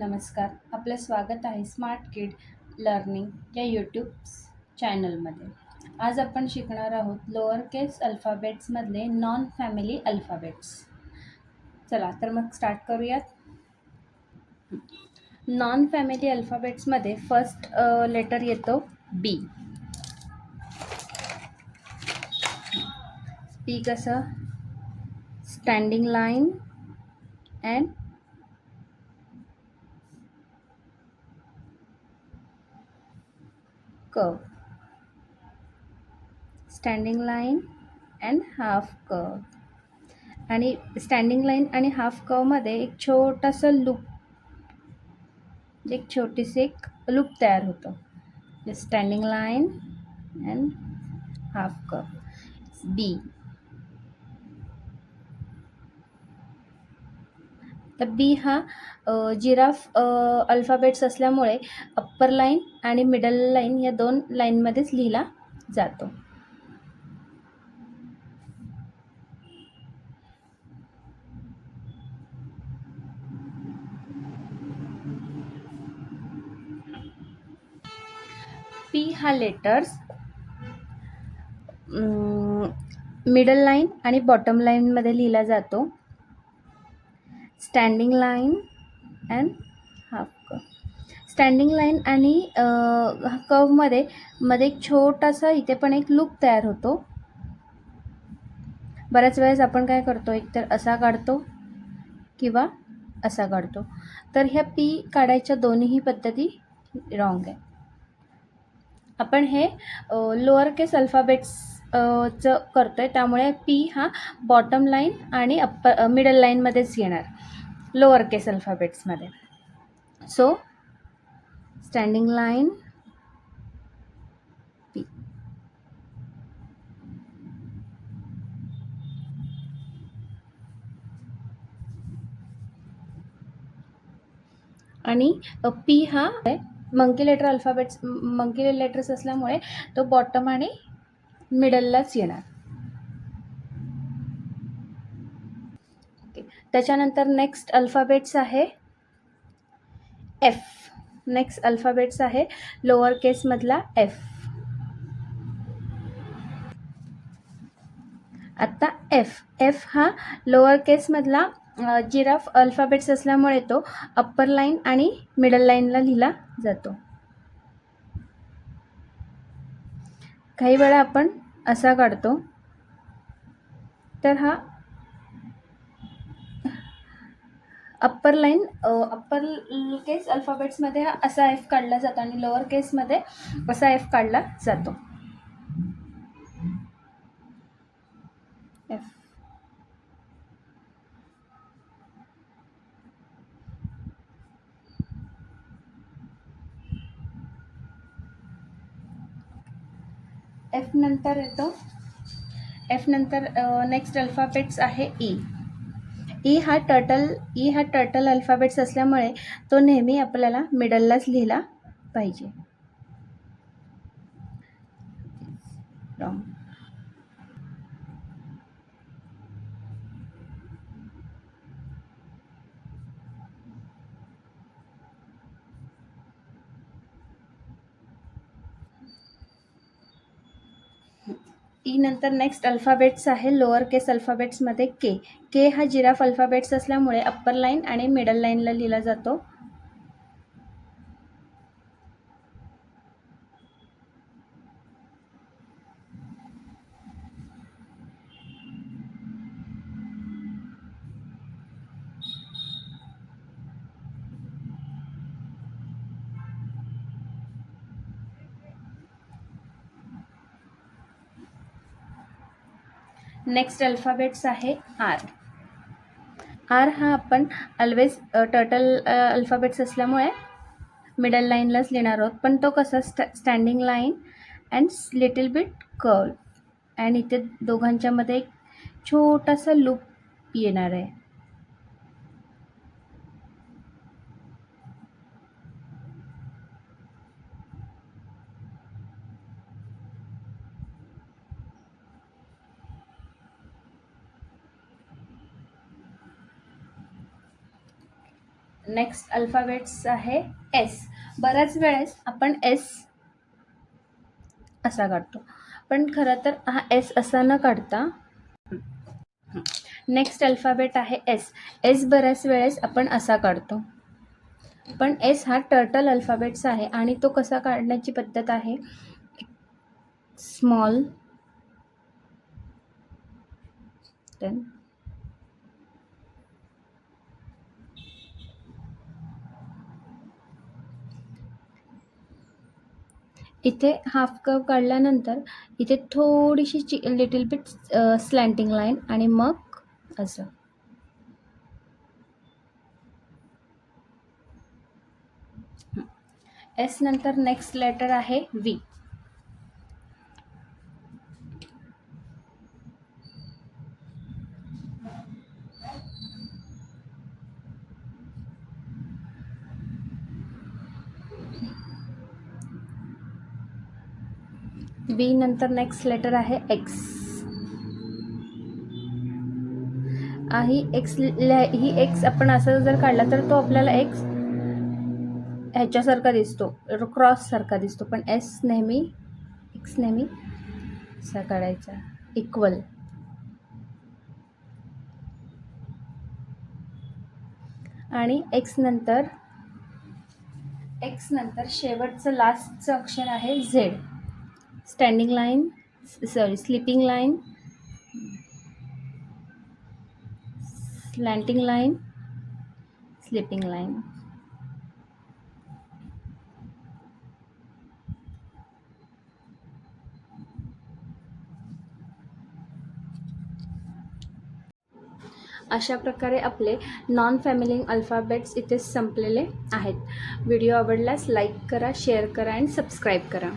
नमस्कार. आपलं स्वागत आहे स्मार्ट किड लर्निंग या यूट्यूब चॅनलमध्ये. आज आपण शिकणार आहोत लोअर केस अल्फाबेट्समधले नॉन फॅमिली अल्फाबेट्स. चला तर मग स्टार्ट करूयात. नॉन फॅमिली अल्फाबेट्समध्ये फर्स्ट लेटर येतो बी. बी कसं standing line and curve. Standing line and half curve. आणि स्टँडिंग लाईन आणि हाफ कर्वमध्ये एक छोटासा लूप, एक छोटीशी एक लूप तयार होतं. Standing line and half curve B. तर बी हा जिराफ अल्फाबेट्स असल्यामुळे अप्पर लाईन आणि मिडल लाईन या दोन लाईनमध्येच लिहिला जातो. पी हा लेटर्स मिडल लाईन आणि बॉटम लाईनमध्ये लिहिला जातो. Standing line and half curve. Standing line आणि कर्वमध्ये मध्ये एक छोटासा इथे पण एक लूप तयार होतो. बऱ्याच वेळेस आपण काय करतो, एकतर असा काढतो किंवा असा काढतो. तर ह्या पी काढायच्या दोन्हीही पद्धती रॉंग आहे. आपण हे लोअर केस अल्फाबेट्स चं करतोय, त्यामुळे पी हा बॉटम लाईन आणि अप्पर मिडल लाईनमध्येच येणार लोअर केस अल्फाबेट्समध्ये. So standing line P. आणि पी हा मंकी लेटर्स असल्यामुळे तो बॉटम आणि मिडललाच येणार. ओके. त्याच्यानंतर नेक्स्ट अल्फाबेट्स आहे एफ. नेक्स्ट अल्फाबेट्स आहे लोअर केसमधला एफ. आता एफ हा लोअर केसमधला जिराफ अल्फाबेट्स असल्यामुळे तो अप्पर लाईन आणि मिडल लाईनला लिहिला जातो. काही वेळा आपण असा काढतो, तर हा अप्पर केस अल्फाबेट्समध्ये हा असा एफ काढला जातो आणि लोअर केसमध्ये असा एफ काढला जातो. एफ. एफ नंतर नेक्स्ट अल्फाबेट्स आहे ई. ई हा टर्टल अल्फाबेट्स असल्यामुळे तो नेहमी आपल्याला मिडललाच लिहिला पाहिजे. रॉंग. ई नंतर नेक्स्ट अल्फाबेट्स आहे लोअर केस अल्फाबेट्समध्ये के. के हा जिराफ अल्फाबेट्स असल्यामुळे अप्पर लाईन आणि मिडल लाईनला लिहिला जातो. नेक्स्ट अल्फाबेट्स आहे आर. आर हा आपण ऑलवेज टर्टल अल्फाबेट्स असल्यामुळे मिडल लाईनलाच लिहिणार आहोत, पण तो कसा standing line and little bit curve. And इथे दोघांच्यामध्ये एक छोटासा लूप येणार आहे. नेक्स्ट अल्फाबेट्स आहे एस. बऱ्याच वेळेस आपण एस असा काढतो, पण खरं तर हा एस असा न काढता नेक्स्ट अल्फाबेट आहे एस. एस बऱ्याच वेळेस आपण असा काढतो, पण एस हा टर्टल अल्फाबेट्स आहे आणि तो कसा काढण्याची पद्धत आहे, स्मॉल देन इथे हाफ कर्व काढल्यानंतर इथे थोडीशी लिटिल बिट स्लँटिंग लाईन आणि मग असं. एस नंतर नेक्स्ट लेटर आहे व्ही. व्ही नंतर नेक्स्ट लेटर आहे एक्स. ही एक्स आपण असं जर काढला तर तो आपल्याला एक्स ह्याच्यासारखा दिसतो, क्रॉस सारखा दिसतो, पण एक्स नेहमी असा काढायचा इक्वल. आणि एक्स नंतर शेवटचं लास्टचं अक्षर आहे Z. Slanting line, sleeping line. अशा प्रकारे आपले नॉन फॅमिलिंग अल्फाबेट्स इथे संपलेले आहेत. व्हिडिओ आवडल्यास लाईक करा, शेअर करा आणि सबस्क्राईब करा.